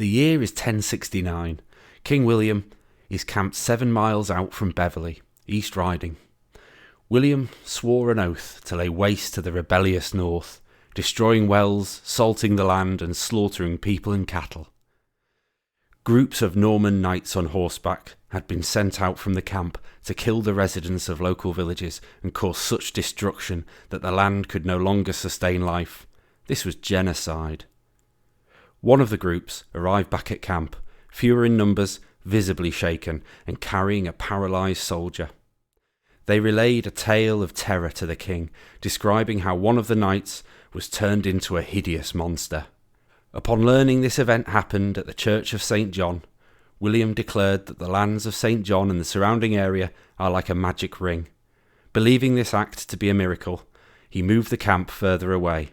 The year is 1069. King William is camped 7 miles out from Beverley, East Riding. William swore an oath to lay waste to the rebellious north, destroying wells, salting the land and slaughtering people and cattle. Groups of Norman knights on horseback had been sent out from the camp to kill the residents of local villages and cause such destruction that the land could no longer sustain life. This was genocide. One of the groups arrived back at camp, fewer in numbers, visibly shaken, and carrying a paralysed soldier. They relayed a tale of terror to the king, describing how one of the knights was turned into a hideous monster. Upon learning this event happened at the Church of St. John, William declared that the lands of St. John and the surrounding area are like a magic ring. Believing this act to be a miracle, he moved the camp further away.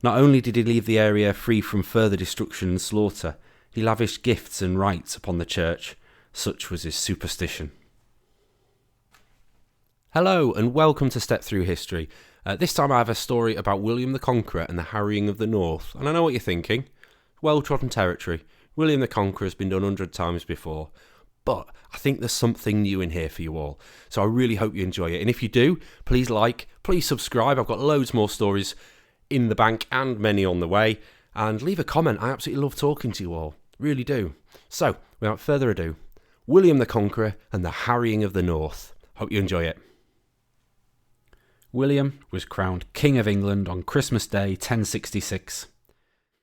Not only did he leave the area free from further destruction and slaughter, he lavished gifts and rites upon the church. Such was his superstition. Hello and welcome to Step Through History. This time I have a story about William the Conqueror and the harrying of the North. And I know what you're thinking. Well-trodden territory. William the Conqueror has been done 100 times before. But I think there's something new in here for you all. So I really hope you enjoy it. And if you do, please like, please subscribe. I've got loads more stories in the bank and many on the way. And leave a comment. I absolutely love talking to you all. Really do. So, without further ado, William the Conqueror and the harrying of the North. Hope you enjoy it. William was crowned King of England on Christmas Day 1066.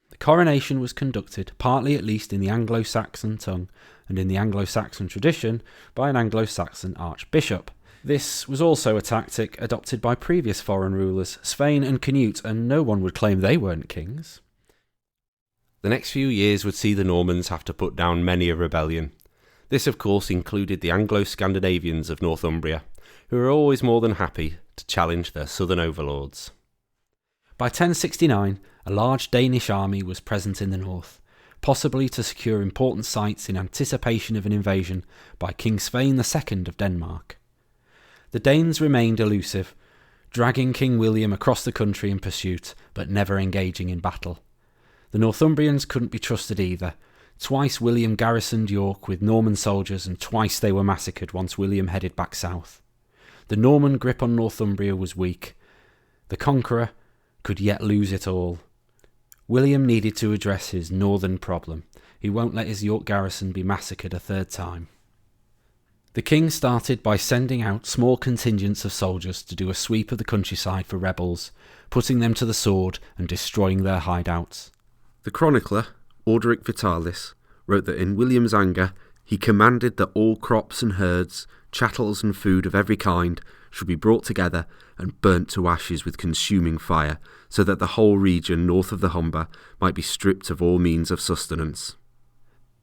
The coronation was conducted, partly at least in the Anglo-Saxon tongue and in the Anglo-Saxon tradition, by an Anglo-Saxon archbishop. This was also a tactic adopted by previous foreign rulers, Svein and Canute, and no one would claim they weren't kings. The next few years would see the Normans have to put down many a rebellion. This of course included the Anglo-Scandinavians of Northumbria, who were always more than happy to challenge their southern overlords. By 1069, a large Danish army was present in the north, possibly to secure important sites in anticipation of an invasion by King Svein II of Denmark. The Danes remained elusive, dragging King William across the country in pursuit, but never engaging in battle. The Northumbrians couldn't be trusted either. Twice William garrisoned York with Norman soldiers, and twice they were massacred once William headed back south. The Norman grip on Northumbria was weak. The Conqueror could yet lose it all. William needed to address his northern problem. He won't let his York garrison be massacred a third time. The king started by sending out small contingents of soldiers to do a sweep of the countryside for rebels, putting them to the sword and destroying their hideouts. The chronicler, Orderic Vitalis, wrote that in William's anger he commanded that all crops and herds, chattels and food of every kind should be brought together and burnt to ashes with consuming fire, so that the whole region north of the Humber might be stripped of all means of sustenance.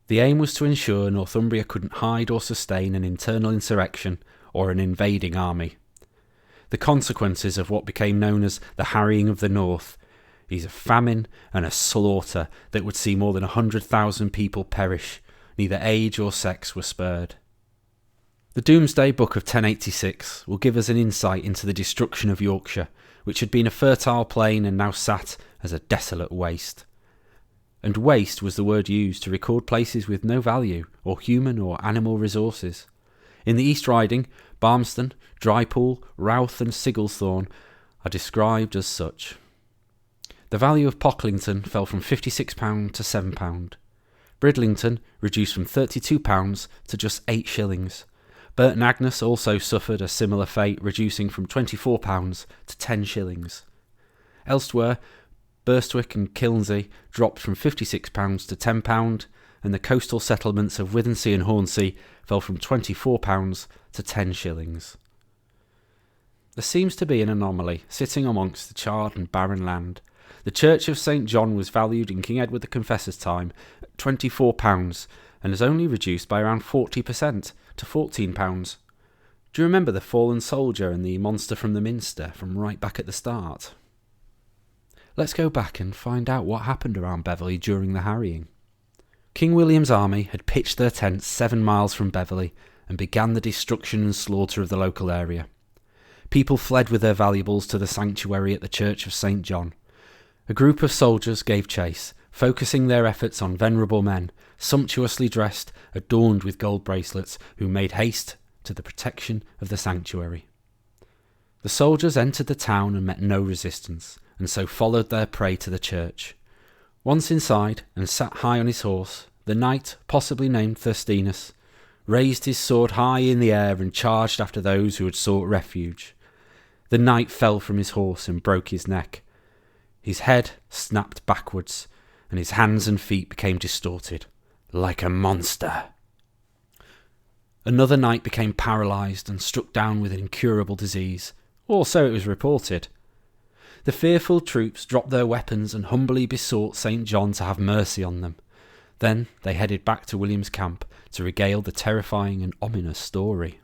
The aim was to ensure Northumbria couldn't hide or sustain an internal insurrection or an invading army. The consequences of what became known as the harrying of the North is a famine and a slaughter that would see more than 100,000 people perish. Neither age or sex were spared. The Domesday Book of 1086 will give us an insight into the destruction of Yorkshire, which had been a fertile plain and now sat as a desolate waste. And waste was the word used to record places with no value or human or animal resources. In the East Riding, Barmston, Drypool, Routh and Sigglesthorne are described as such. The value of Pocklington fell from £56 to £7. Bridlington reduced from £32 to just 8 shillings. Burton Agnes also suffered a similar fate, reducing from £24 to 10 shillings. Elsewhere, Burstwick and Kilnsey dropped from £56 to £10, and the coastal settlements of Withensea and Hornsey fell from £24 to 10 shillings. There seems to be an anomaly sitting amongst the charred and barren land. The Church of St. John was valued in King Edward the Confessor's time at £24 and has only reduced by around 40% to £14. Do you remember the fallen soldier and the monster from the Minster from right back at the start? Let's go back and find out what happened around Beverley during the harrying. King William's army had pitched their tents 7 miles from Beverley and began the destruction and slaughter of the local area. People fled with their valuables to the sanctuary at the Church of St. John. A group of soldiers gave chase, focusing their efforts on venerable men, sumptuously dressed, adorned with gold bracelets, who made haste to the protection of the sanctuary. The soldiers entered the town and met no resistance, and so followed their prey to the church. Once inside, and sat high on his horse, the knight, possibly named Thirstinus, raised his sword high in the air and charged after those who had sought refuge. The knight fell from his horse and broke his neck. His head snapped backwards, and his hands and feet became distorted, like a monster. Another knight became paralysed and struck down with an incurable disease, or so it was reported. The fearful troops dropped their weapons and humbly besought St. John to have mercy on them. Then they headed back to William's camp to regale the terrifying and ominous story.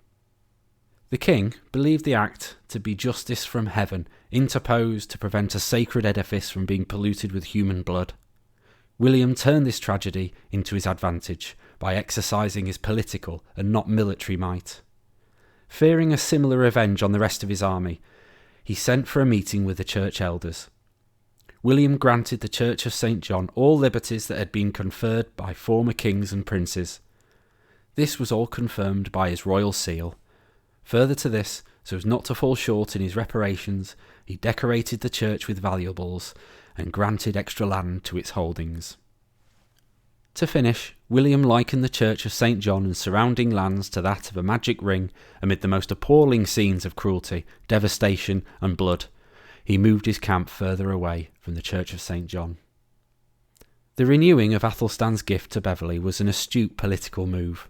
The king believed the act to be justice from heaven, interposed to prevent a sacred edifice from being polluted with human blood. William turned this tragedy into his advantage by exercising his political and not military might. Fearing a similar revenge on the rest of his army, he sent for a meeting with the church elders. William granted the Church of St. John all liberties that had been conferred by former kings and princes. This was all confirmed by his royal seal. Further to this, so as not to fall short in his reparations, he decorated the church with valuables and granted extra land to its holdings. To finish, William likened the Church of St. John and surrounding lands to that of a magic ring amid the most appalling scenes of cruelty, devastation and blood. He moved his camp further away from the Church of St. John. The renewing of Athelstan's gift to Beverley was an astute political move,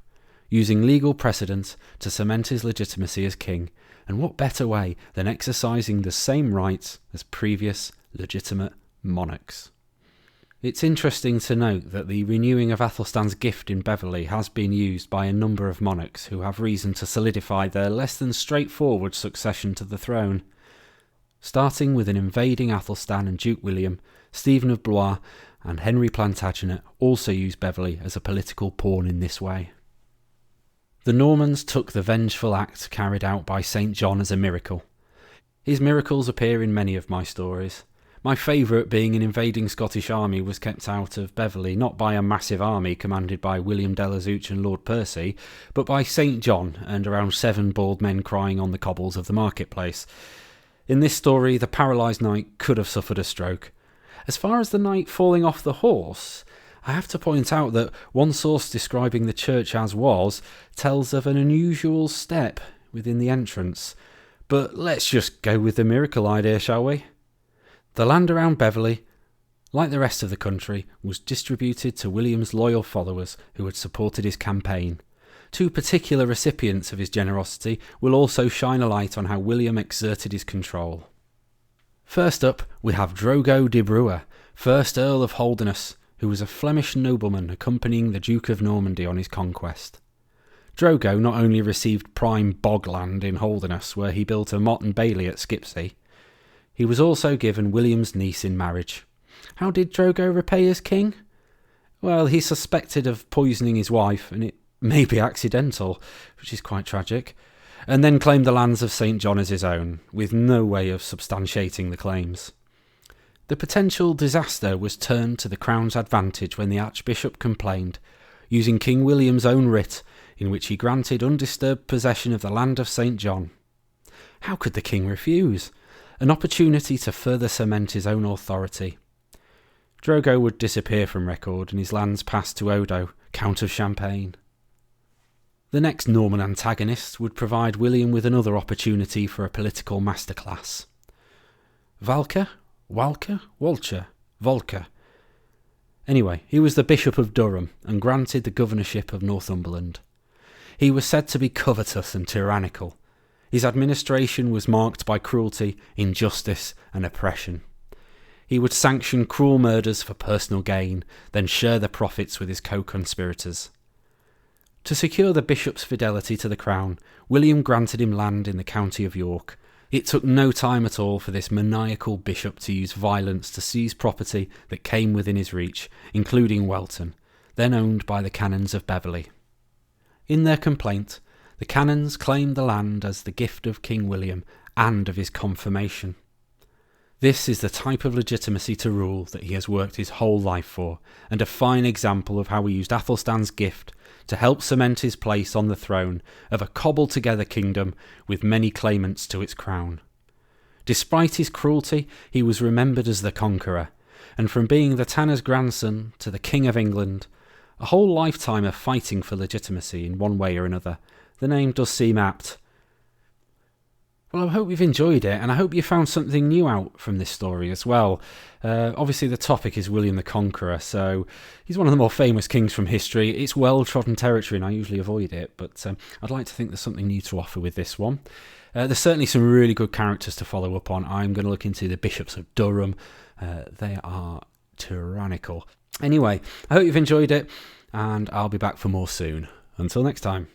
using legal precedent to cement his legitimacy as king, and what better way than exercising the same rights as previous legitimate monarchs. It's interesting to note that the renewing of Athelstan's gift in Beverley has been used by a number of monarchs who have reason to solidify their less than straightforward succession to the throne. Starting with an invading Athelstan and Duke William, Stephen of Blois and Henry Plantagenet also used Beverley as a political pawn in this way. The Normans took the vengeful act carried out by St. John as a miracle. His miracles appear in many of my stories. My favourite being an invading Scottish army was kept out of Beverley not by a massive army commanded by William de la Zouch and Lord Percy, but by St. John and around 7 bald men crying on the cobbles of the marketplace. In this story, the paralysed knight could have suffered a stroke. As far as the knight falling off the horse, I have to point out that one source describing the church as was tells of an unusual step within the entrance. But let's just go with the miracle idea, shall we? The land around Beverley, like the rest of the country, was distributed to William's loyal followers who had supported his campaign. 2 particular recipients of his generosity will also shine a light on how William exerted his control. First up, we have Drogo de Brewer, 1st Earl of Holderness, who was a Flemish nobleman accompanying the Duke of Normandy on his conquest. Drogo not only received prime bogland in Holderness, where he built a motte and bailey at Skipsea, he was also given William's niece in marriage. How did Drogo repay his king? Well, he's suspected of poisoning his wife, and it may be accidental, which is quite tragic, and then claimed the lands of St. John as his own, with no way of substantiating the claims. The potential disaster was turned to the Crown's advantage when the Archbishop complained, using King William's own writ, in which he granted undisturbed possession of the land of St. John. How could the king refuse? An opportunity to further cement his own authority. Drogo would disappear from record and his lands passed to Odo, Count of Champagne. The next Norman antagonist would provide William with another opportunity for a political masterclass. Walcher? Anyway, he was the Bishop of Durham and granted the governorship of Northumberland. He was said to be covetous and tyrannical. His administration was marked by cruelty, injustice and oppression. He would sanction cruel murders for personal gain, then share the profits with his co-conspirators. To secure the bishop's fidelity to the crown, William granted him land in the county of York. It took no time at all for this maniacal bishop to use violence to seize property that came within his reach, including Welton, then owned by the canons of Beverley. In their complaint, the canons claimed the land as the gift of King William and of his confirmation. This is the type of legitimacy to rule that he has worked his whole life for, and a fine example of how he used Athelstan's gift to help cement his place on the throne of a cobbled-together kingdom with many claimants to its crown. Despite his cruelty, he was remembered as the Conqueror, and from being the Tanner's grandson to the King of England, a whole lifetime of fighting for legitimacy in one way or another, the name does seem apt. Well, I hope you've enjoyed it, and I hope you found something new out from this story as well. Obviously, the topic is William the Conqueror, so he's one of the more famous kings from history. It's well-trodden territory, and I usually avoid it, but I'd like to think there's something new to offer with this one. There's certainly some really good characters to follow up on. I'm going to look into the bishops of Durham. They are tyrannical. Anyway, I hope you've enjoyed it, and I'll be back for more soon. Until next time.